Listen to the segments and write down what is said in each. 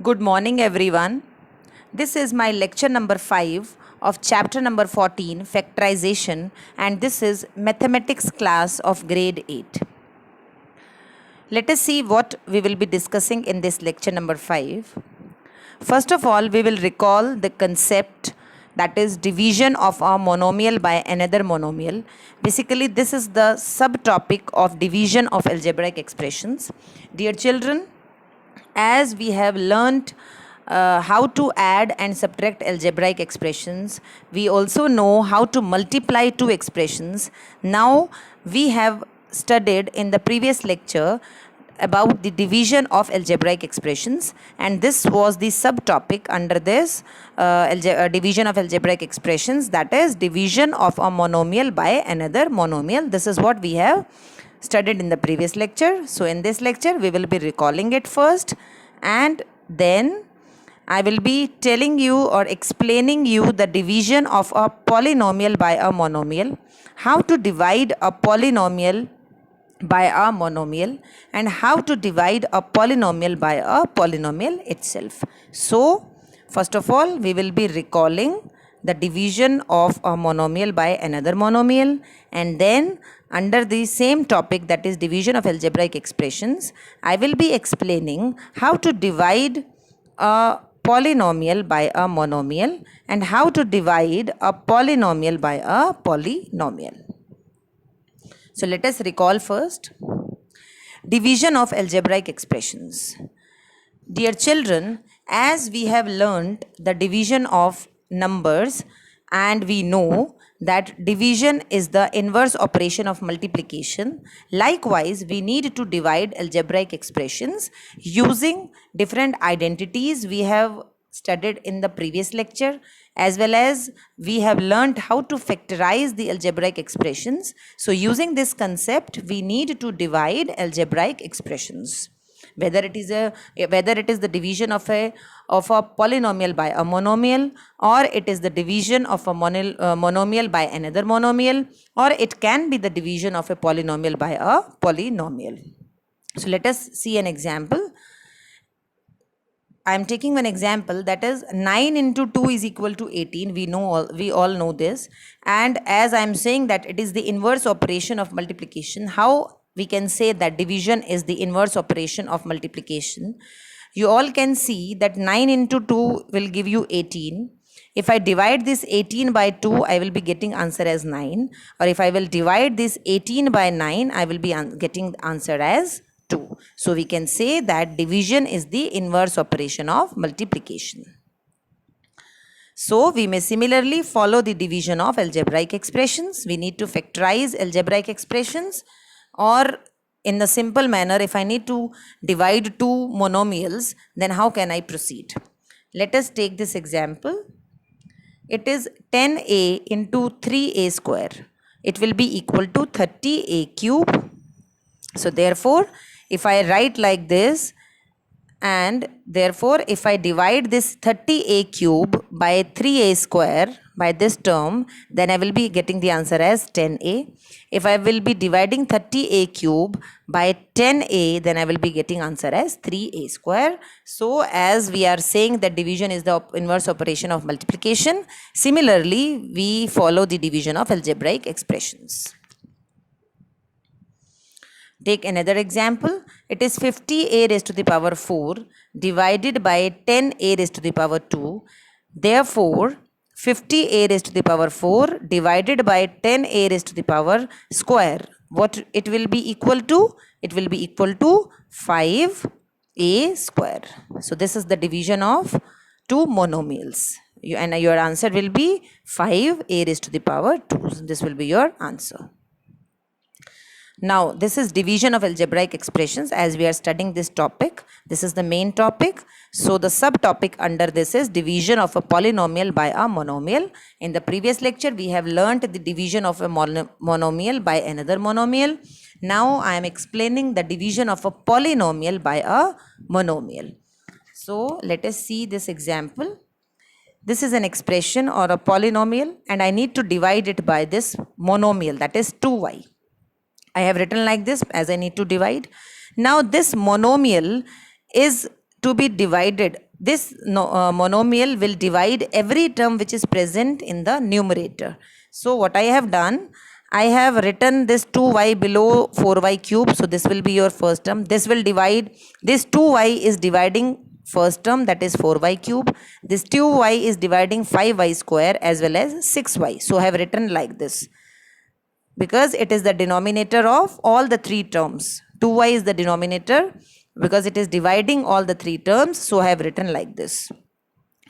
Good morning, everyone. This is my lecture number 5 of chapter number 14, Factorization, and this is Mathematics class of grade 8. Let us see what we will be discussing in this lecture number 5. First of all, we will recall the concept, that is division of a monomial by another monomial. Basically, this is the subtopic of division of algebraic expressions. Dear children, as we have learnt how to add and subtract algebraic expressions, we also know how to multiply two expressions. Now we have studied in the previous lecture about the division of algebraic expressions, and this was the subtopic under this division of algebraic expressions, that is division of a monomial by another monomial. This is what we have studied in the previous lecture. So in this lecture we will be recalling it first, and then I will be telling you or explaining you the division of a polynomial by a monomial, how to divide a polynomial by a monomial, and how to divide a polynomial by a polynomial itself. So first of all, we will be recalling the division of a monomial by another monomial, and then under the same topic, that is division of algebraic expressions, I will be explaining how to divide a polynomial by a monomial and how to divide a polynomial by a polynomial. So let us recall first division of algebraic expressions. Dear children, as we have learned the division of numbers, and we know that division is the inverse operation of multiplication, likewise we need to divide algebraic expressions using different identities we have studied in the previous lecture, as well as we have learned how to factorize the algebraic expressions. So using this concept, we need to divide algebraic expressions, whether it is the division of a polynomial by a monomial, or it is the division of a monomial by another monomial, or it can be the division of a polynomial by a polynomial. So let us see an example. I am taking one example, that is 9 into 2 is equal to 18. We all know this, and as I am saying that it is the inverse operation of multiplication, how we can say that division is the inverse operation of multiplication? You all can see that 9 into 2 will give you 18. If I divide this 18 by 2, I will be getting answer as 9, or if I will divide this 18 by 9, I will be getting answer as 2. So we can say that division is the inverse operation of multiplication. So we may similarly follow the division of algebraic expressions. We need to factorize algebraic expressions, or in the simple manner, if I need to divide two monomials, then how can I proceed? Let us take this example. It is 10a into 3a square. It will be equal to 30a cube. So therefore, if I write like this, and therefore if I divide this 30a cube by 3a square by this term, then I will be getting the answer as 10a. If I will be dividing 30a cube by 10a, then I will be getting answer as 3a square. So as we are saying that division is the inverse operation of multiplication, similarly we follow the division of algebraic expressions. Take another example. It is 50a raised to the power 4 divided by 10a raised to the power 2. Therefore, 50a raised to the power 4 divided by 10a raised to the power square, what it will be equal to? It will be equal to 5a square. So this is the division of two monomials. And your answer will be 5a raised to the power 2. So this will be your answer. Now, this is division of algebraic expressions. As we are studying this topic, this is the main topic. So, the subtopic under this is division of a polynomial by a monomial. In the previous lecture, we have learnt the division of a monomial by another monomial. Now, I am explaining the division of a polynomial by a monomial. So, let us see this example. This is an expression or a polynomial, and I need to divide it by this monomial, that is 2y. I have written like this as I need to divide. Now this monomial is to be divided. This monomial will divide every term which is present in the numerator. So what I have done, I have written this 2y below 4y cube. So this will be your first term. This will divide, this 2y is dividing first term, that is 4y cube. This 2y is dividing 5y square as well as 6y. So I have written like this, because it is the denominator of all the three terms. 2y is the denominator because it is dividing all the three terms. So I have written like this.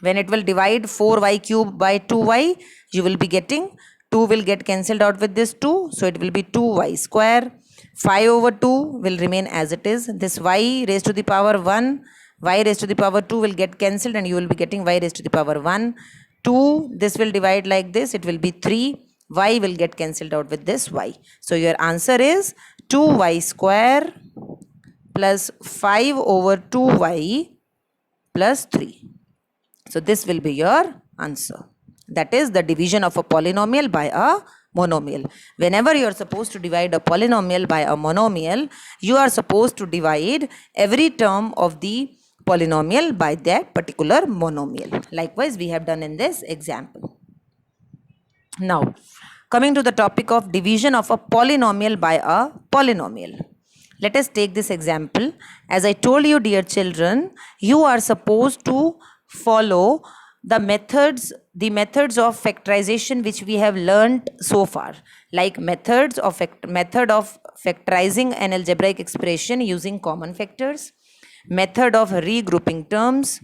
When it will divide 4y cube by 2y, you will be getting 2 will get cancelled out with this 2. So it will be 2y square. 5 over 2 will remain as it is. This y raised to the power 1, y raised to the power 2 will get cancelled and you will be getting y raised to the power 1. 2, this will divide like this. It will be 3. Y will get cancelled out with this y. So your answer is 2y square plus 5 over 2y plus 3. So this will be your answer. That is the division of a polynomial by a monomial. Whenever you are supposed to divide a polynomial by a monomial, you are supposed to divide every term of the polynomial by that particular monomial. Likewise, we have done in this example. Now, coming to the topic of division of a polynomial by a polynomial. Let us take this example. As I told you, dear children, you are supposed to follow the methods of factorization which we have learnt so far, like method of factorizing an algebraic expression using common factors, method of regrouping terms,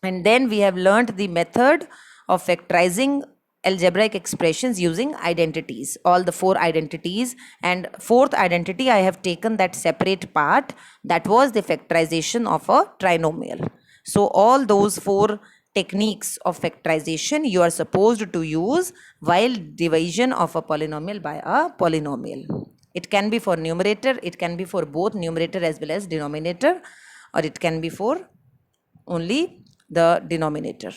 and then we have learnt the method of factorizing algebraic expressions using identities, all the 4 identities, and fourth identity I have taken that separate part, that was the factorization of a trinomial. So all those 4 techniques of factorization you are supposed to use while division of a polynomial by a polynomial. It can be for numerator, it can be for both numerator as well as denominator, or it can be for only the denominator.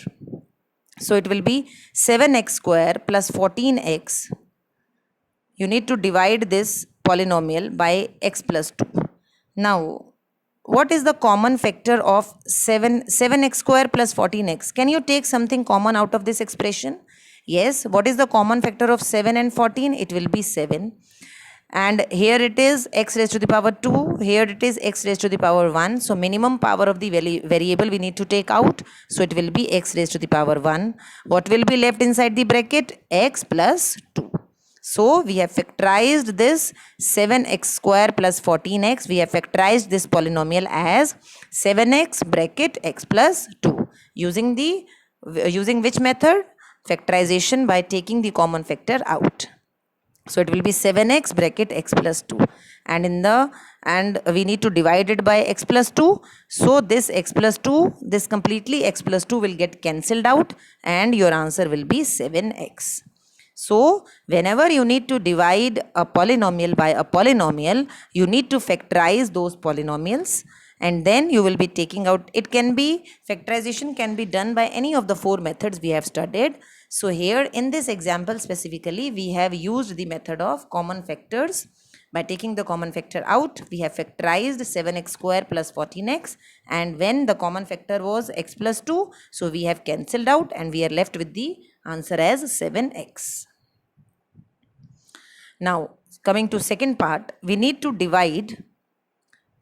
So it will be 7x square plus 14x. You need to divide this polynomial by x plus 2. Now, what is the common factor of 7x square plus 14x? Can you take something common out of this expression? Yes. What is the common factor of 7 and 14? It will be 7. And here it is x raised to the power 2. Here it is x raised to the power 1. So minimum power of the variable we need to take out. So it will be x raised to the power 1. What will be left inside the bracket? X plus 2. So we have factorized this 7x square plus 14x. We have factorized this polynomial as 7x bracket x plus 2. Using which method? Factorization by taking the common factor out. So it will be 7x bracket x plus 2. And we need to divide it by x plus 2. So this x plus 2, this completely x plus 2 will get cancelled out and your answer will be 7x. So whenever you need to divide a polynomial by a polynomial, you need to factorize those polynomials and then you will be taking out, factorization can be done by any of the 4 methods we have studied. So here in this example specifically, we have used the method of common factors. By taking the common factor out, we have factorized 7x square plus 14x, and when the common factor was x plus 2, so we have cancelled out and we are left with the answer as 7x. Now coming to second part, we need to divide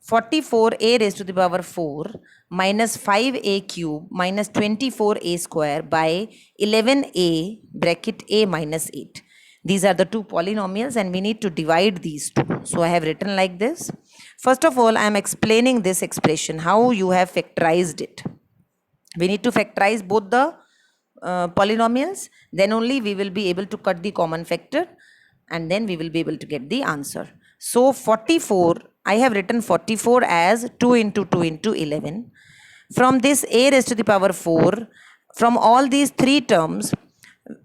44a raised to the power 4 minus 5a cube minus 24a square by 11a bracket a minus 8. These are the 2 polynomials and we need to divide these 2. So I have written like this. First of all, I am explaining this expression, how you have factorized it. We need to factorize both the polynomials, then only we will be able to cut the common factor and then we will be able to get the answer. So 44, I have written 44 as 2 into 2 into 11. From this a raised to the power 4, from all these 3 terms,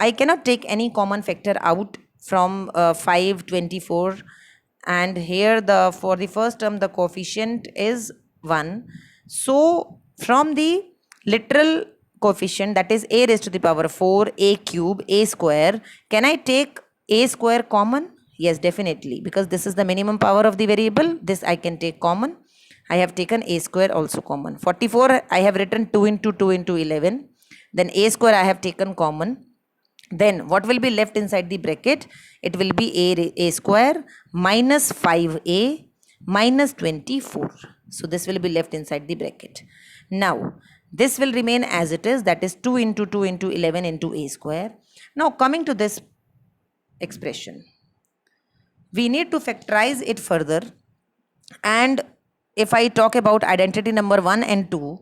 I cannot take any common factor out from 5, 24, and here for the first term the coefficient is 1. So from the literal coefficient, that is a raised to the power 4, a cube, a square, can I take a square common? Yes, definitely, because this is the minimum power of the variable. This I can take common. I have taken a square also common. 44 I have written 2 into 2 into 11. Then a square I have taken common. Then what will be left inside the bracket? It will be a square minus 5a minus 24. So this will be left inside the bracket. Now this will remain as it is, that is 2 into 2 into 11 into a square. Now coming to this expression, we need to factorize it further. And if I talk about identity number 1 and 2,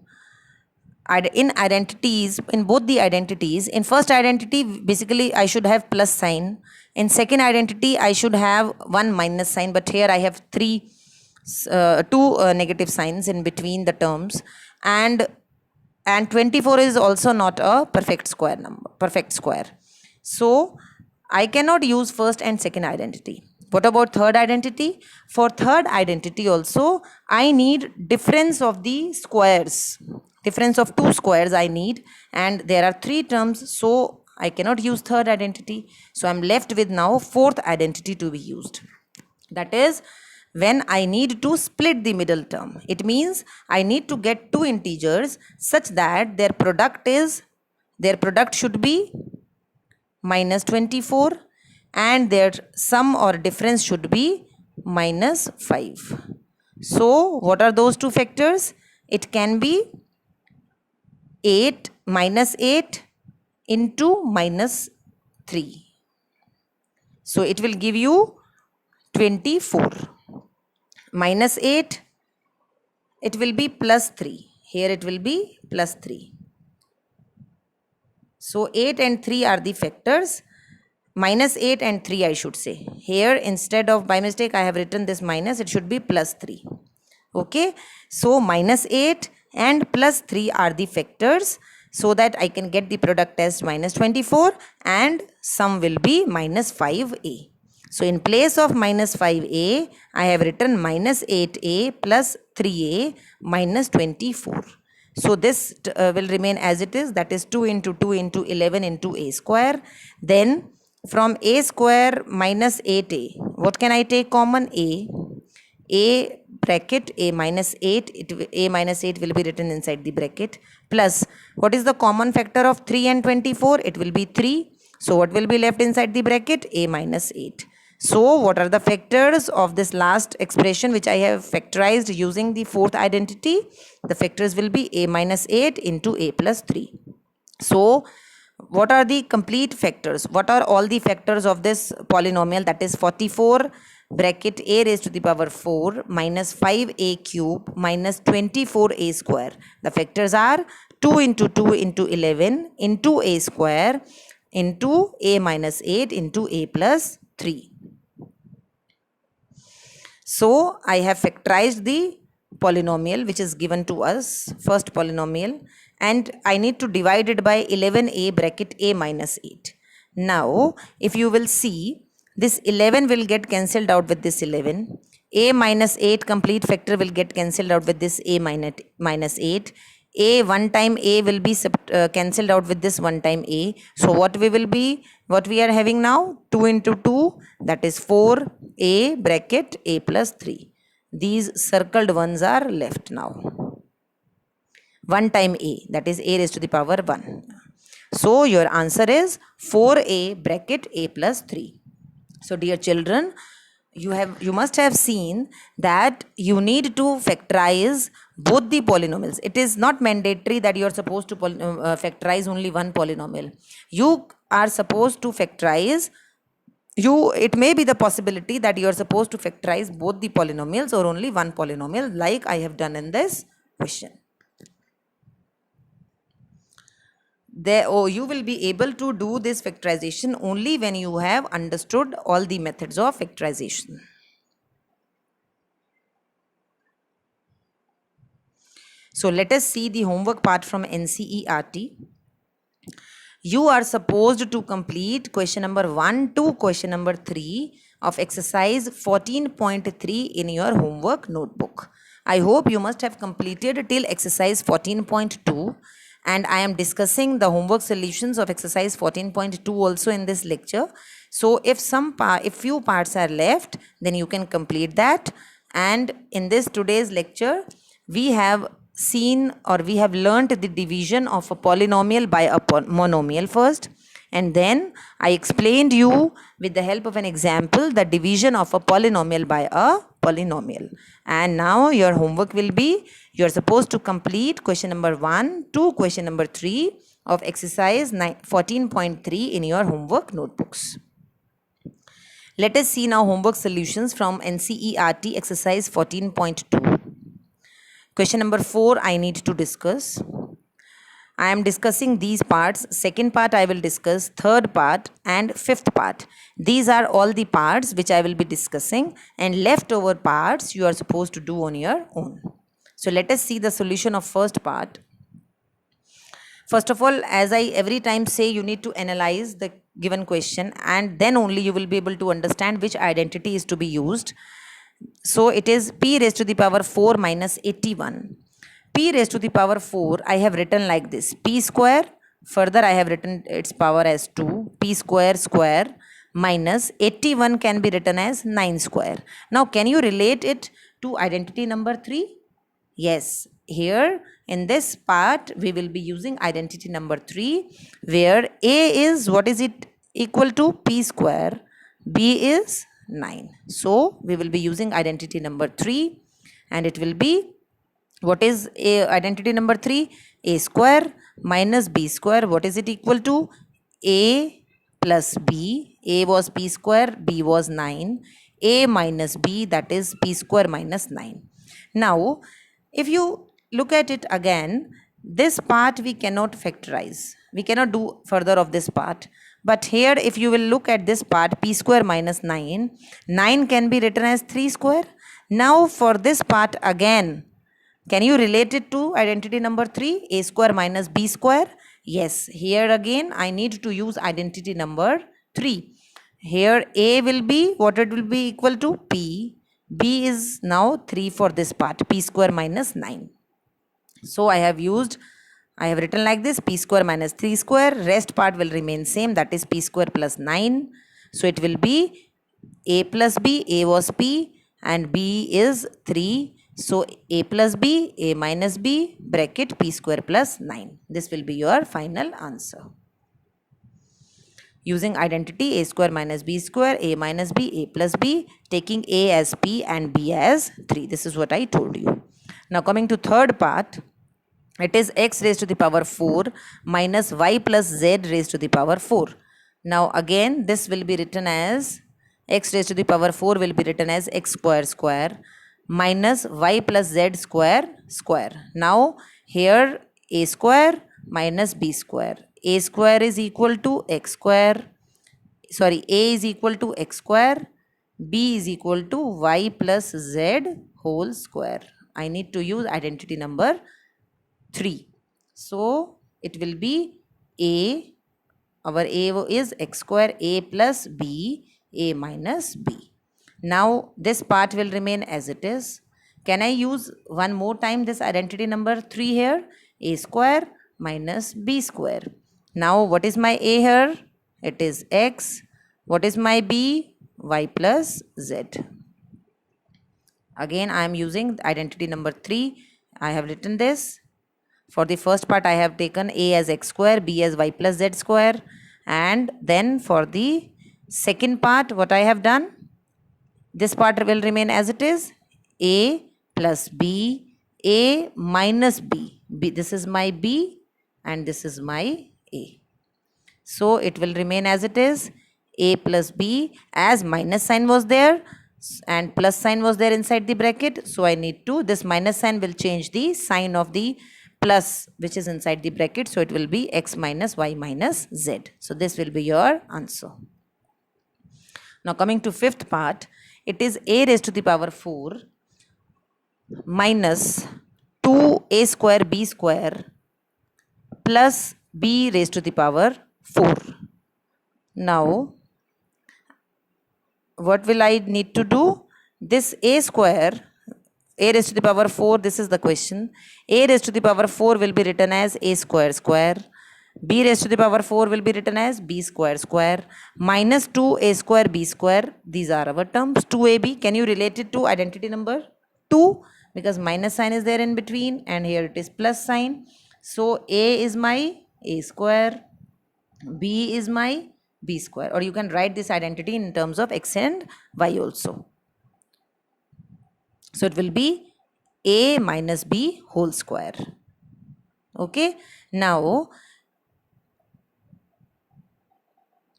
in identities, in both the identities, in first identity basically I should have plus sign, in second identity I should have one minus sign, but here I have two negative signs in between the terms. And 24 is also not a perfect square number. So I cannot use first and second identity. What about third identity? For third identity also I need difference of the squares. Difference of two squares I need, and there are three terms, so I cannot use third identity. So I am left with now fourth identity to be used. That is when I need to split the middle term. It means I need to get two integers such that their product should be minus 24 and their sum or difference should be minus 5. So what are those two factors? It can be 8 minus 8 into minus 3. So it will give you 24. Minus 8, it will be plus 3. Here it will be plus 3. So 8 and 3 are the factors. Minus 8 and 3 I should say. Here instead of, by mistake I have written this minus, it should be plus 3. Okay. So minus 8 and plus 3 are the factors, so that I can get the product as minus 24 and sum will be minus 5a. So in place of minus 5a, I have written minus 8a plus 3a minus 24. So this will remain as it is, that is 2 into 2 into 11 into a square. Then from a square minus 8a, what can I take common? A bracket a minus 8, a minus 8 will be written inside the bracket, plus what is the common factor of 3 and 24? It will be 3. So what will be left inside the bracket? A minus 8. So what are the factors of this last expression which I have factorized using the fourth identity? The factors will be a minus 8 into a plus 3. So what are the complete factors? What are all the factors of this polynomial? That is 44 bracket a raised to the power 4 minus 5a cube minus 24a square. The factors are 2 into 2 into 11 into a square into a minus 8 into a plus 3. So I have factorized the polynomial which is given to us, first polynomial, and I need to divide it by 11a bracket a minus 8. Now if you will see, this 11 will get cancelled out with this 11. A minus 8 complete factor will get cancelled out with this a minus 8. A one time a will be cancelled out with this one time a. So what we are having now? 2 into 2, that is 4a bracket a plus 3. These circled ones are left now. One time a, that is a raised to the power 1. So your answer is 4a bracket a plus 3. So dear children, you must have seen that you need to factorize both the polynomials. It is not mandatory that you are supposed to factorize only one polynomial. You are supposed to factorize, it may be the possibility that you are supposed to factorize both the polynomials or only one polynomial, like I have done in this question. You will be able to do this factorization only when you have understood all the methods of factorization. So let us see the homework part from NCERT. You are supposed to complete question number 1 to question number 3 of exercise 14.3 in your homework notebook. I hope you must have completed till exercise 14.2. And I am discussing the homework solutions of exercise 14.2 also in this lecture. So if few parts are left, then you can complete that. And in this today's lecture, we have seen or we have learnt the division of a polynomial by a monomial first, and then I explained you with the help of an example the division of a polynomial by a polynomial. And now your homework will be, you are supposed to complete question number 1 to question number 3 of exercise 14.3 in your homework notebooks. Let us see now homework solutions from NCERT exercise 14.2. Question number 4 I need to discuss. I am discussing these parts. Second part I will discuss, third part and fifth part. These are all the parts which I will be discussing, and leftover parts you are supposed to do on your own. So let us see the solution of first part. First of all, as I every time say, you need to analyze the given question and then only you will be able to understand which identity is to be used. So it is p raised to the power 4 minus 81. P raised to the power 4 I have written like this, p square, further I have written its power as 2, p square square minus 81 can be written as 9 square. Now can you relate it to identity number 3? Yes, here in this part we will be using identity number 3, where a is, what is it equal to? P square, b is 9. So we will be using identity number 3, and it will be, what is a identity number 3? A square minus b square. What is it equal to? A plus b. A was p square, b was 9. A minus b, that is p square minus 9. Now, if you look at it again, this part we cannot factorize. We cannot do further of this part. But here if you will look at this part, p square minus 9, 9 can be written as 3 square. Now for this part again, can you relate it to identity number 3, a square minus b square? Yes, here again I need to use identity number 3. Here a will be, what it will be equal to? P. B is now 3 for this part, p square minus 9. So I have written like this, p square minus 3 square, rest part will remain same, that is p square plus 9. So it will be a plus b, a was p and b is 3. So a plus b, a minus b, bracket p square plus 9. This will be your final answer. Using identity a square minus b square, a minus b, a plus b, taking a as p and b as 3. This is what I told you. Now coming to third part, it is x raised to the power 4 minus y plus z raised to the power 4. Now again this will be written as, x raised to the power 4 will be written as x square square minus y plus z square square. Now here a square minus b square. A square is equal to x square, sorry, a is equal to x square, b is equal to y plus z whole square. I need to use identity number 3. So it will be a, our a is x square, a plus b, a minus b. Now this part will remain as it is. Can I use one more time this identity number 3 here? A square minus b square. Now what is my a here? It is x. What is my b? Y plus z. Again I am using identity number 3. I have written this. For the first part I have taken a as x square, b as y plus z square, and then for the second part what I have done, this part will remain as it is, a plus b, a minus b. This is my b and this is my a. So it will remain as it is, a plus b, as minus sign was there and plus sign was there inside the bracket. So I need to, this minus sign will change the sign of the plus which is inside the bracket. So it will be x minus y minus z. So this will be your answer. Now coming to fifth part, it is a raised to the power 4 minus 2a square b square plus b raised to the power 4. Now what will I need to do? This a square, a raised to the power 4, this is the question. A raised to the power 4 will be written as a square square b raised to the power 4 will be written as b square square minus 2a square b square. These are our terms. 2ab, can you relate it to identity number 2? Because minus sign is there in between and here it is plus sign. So a is my a square, b is my b square, or you can write this identity in terms of x and y also. So it will be a minus b whole square. Okay, now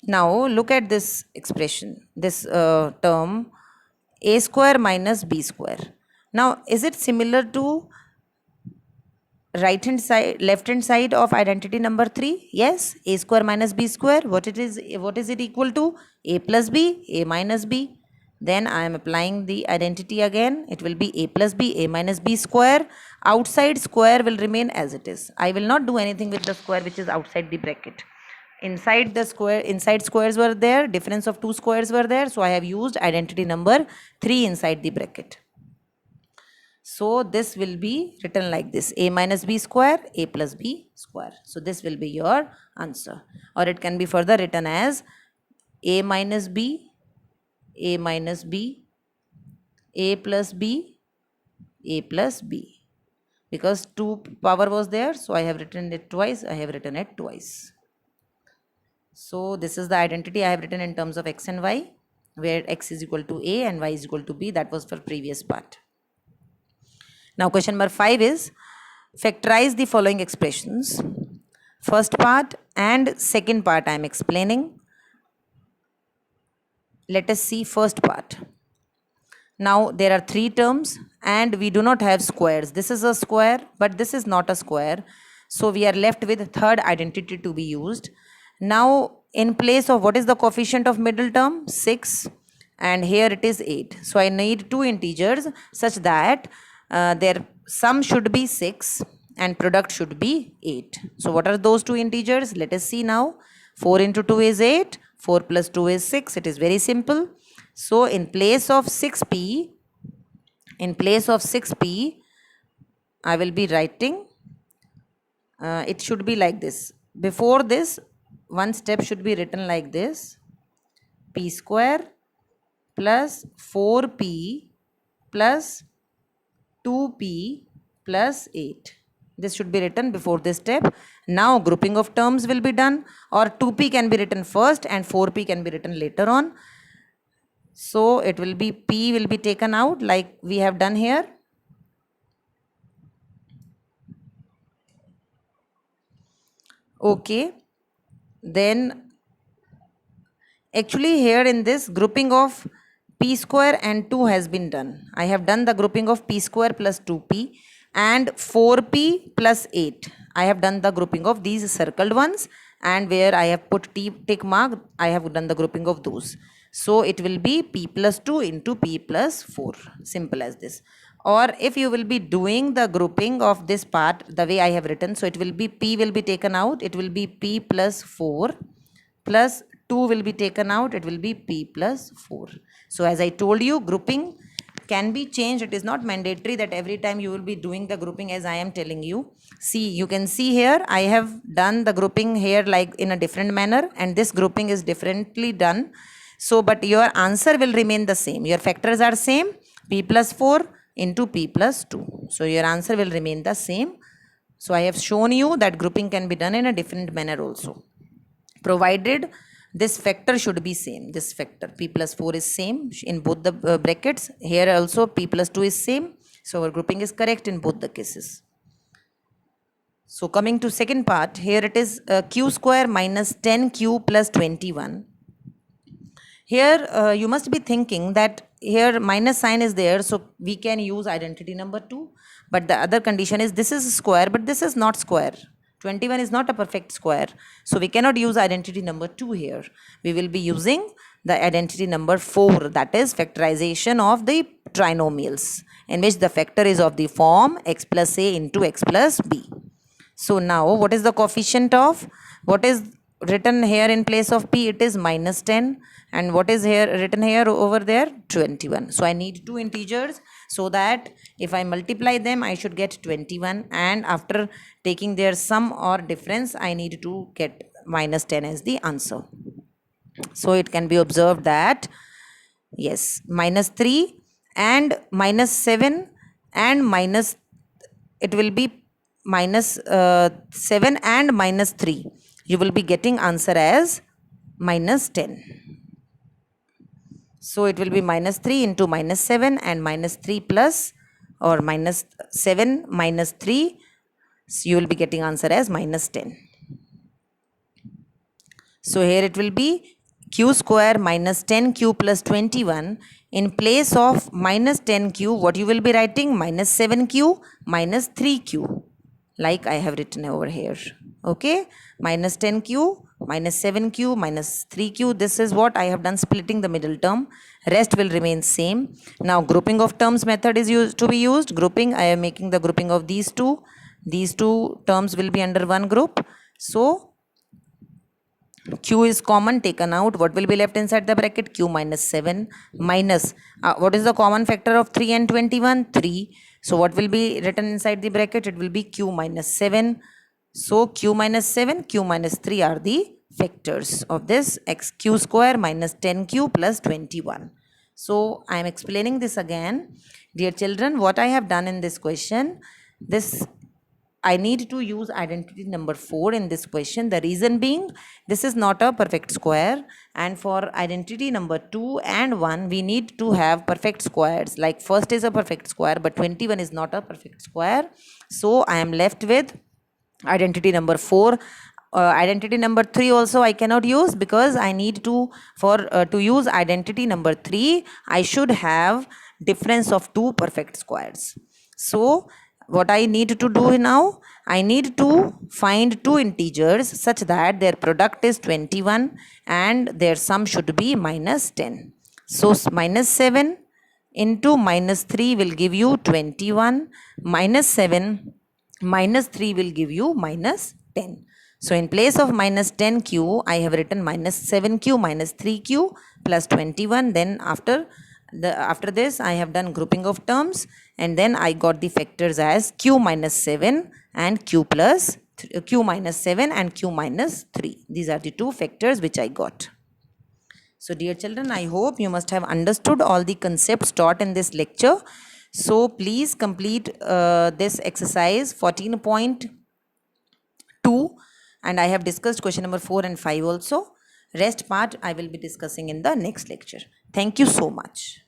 look at this expression, this term a square minus b square. Now is it similar to right hand side, left hand side of identity number 3? Yes, a square minus b square. What is it equal to? A plus b, a minus b. Then I am applying the identity again. It will be a plus b, a minus b square. Outside square will remain as it is. I will not do anything with the square which is outside the bracket. Inside the square, inside squares were there, difference of 2 squares were there. So I have used identity number 3 inside the bracket. So this will be written like this, a minus b square, a plus b square. So this will be your answer. Or it can be further written as a minus b, a minus b, a plus b, a plus b. Because 2 power was there, so I have written it twice, So this is the identity I have written in terms of x and y, where x is equal to a and y is equal to b. That was for previous part. Now question number 5 is factorize the following expressions. First part and second part I am explaining. Let us see first part. Now there are 3 terms and we do not have squares. This is a square but this is not a square. So we are left with third identity to be used. Now in place of what is the coefficient of middle term? 6, and here it is 8. So I need 2 integers such that their sum should be 6 and product should be 8. So what are those 2 integers? Let us see now. 4 into 2 is 8. 4 plus 2 is 6. It is very simple. So in place of 6p, I will be writing, it should be like this. Before this, one step should be written like this. P square plus 4p plus 2p plus 8. This should be written before this step. Now grouping of terms will be done, or 2p can be written first and 4p can be written later on. So it will be p will be taken out like we have done here. Okay. Then actually here in this grouping of p square and 2 has been done. I have done the grouping of p square plus 2p and 4p plus 8. I have done the grouping of these circled ones, and where I have put tick mark, I have done the grouping of those. So it will be p plus 2 into p plus 4. Simple as this. Or if you will be doing the grouping of this part the way I have written, so it will be p will be taken out. It will be p plus 4 plus 2 will be taken out. It will be p plus 4. So as I told you, grouping can be changed. It is not mandatory that every time you will be doing the grouping as I am telling you. See, you can see here I have done the grouping here like in a different manner, and this grouping is differently done. So but your answer will remain the same. Your factors are same, p plus 4 into p plus 2. So your answer will remain the same. So I have shown you that grouping can be done in a different manner also, provided this factor should be same. This factor p plus 4 is same in both the brackets. Here also p plus 2 is same. So our grouping is correct in both the cases. So coming to second part, here it is q square minus 10q plus 21. Here you must be thinking that here minus sign is there, so we can use identity number 2. But the other condition is this is square but this is not square. 21 is not a perfect square. So we cannot use identity number 2 here. We will be using the identity number 4, that is factorization of the trinomials, in which the factor is of the form x plus a into x plus b. So now what is the coefficient of, what is written here in place of p? It is minus 10. And what is here written here over there? 21. So I need 2 integers. so that if I multiply them I should get 21, and after taking their sum or difference I need to get minus 10 as the answer. So it can be observed that yes, minus 3 and minus 7 and minus, it will be minus 7 and minus 3, you will be getting answer as minus 10. So it will be minus 3 into minus 7 and minus 3 plus, or minus 7 minus 3, so you will be getting answer as minus 10. So here it will be q square minus 10q plus 21. In place of minus 10q, what you will be writing? Minus 7q minus 3q, like I have written over here. Okay, minus 10q minus 7q minus 3q. This is what I have done, splitting the middle term. Rest will remain same. Now grouping of terms method is used to be used. Grouping, I am making the grouping of these two. These two terms will be under one group. So q is common, taken out. What will be left inside the bracket? Q minus 7 minus, what is the common factor of 3 and 21? 3. So what will be written inside the bracket? It will be q minus 7. So q minus 7, q minus 3 are the factors of this q square minus 10q plus 21. So I am explaining this again. Dear children, what I have done in this question, this I need to use identity number 4 in this question. The reason being, this is not a perfect square, and for identity number 2 and 1 we need to have perfect squares. Like first is a perfect square but 21 is not a perfect square. So I am left with identity number 4. Identity number 3 also I cannot use, because I need to, for to use identity number 3 I should have difference of 2 perfect squares. So what I need to do now, I need to find two integers such that their product is 21 and their sum should be minus 10. So minus 7 into minus 3 will give you 21, minus 7 minus 3 will give you minus 10. So in place of minus 10q, I have written minus 7q minus 3q plus 21. Then after this I have done grouping of terms, and then I got the factors as q minus 7 and q minus 7 and q minus 3. These are the two factors which I got. So dear children, I hope you must have understood all the concepts taught in this lecture. So please complete this exercise 14.2, and I have discussed question number 4 and 5 also. Rest part I will be discussing in the next lecture. Thank you so much.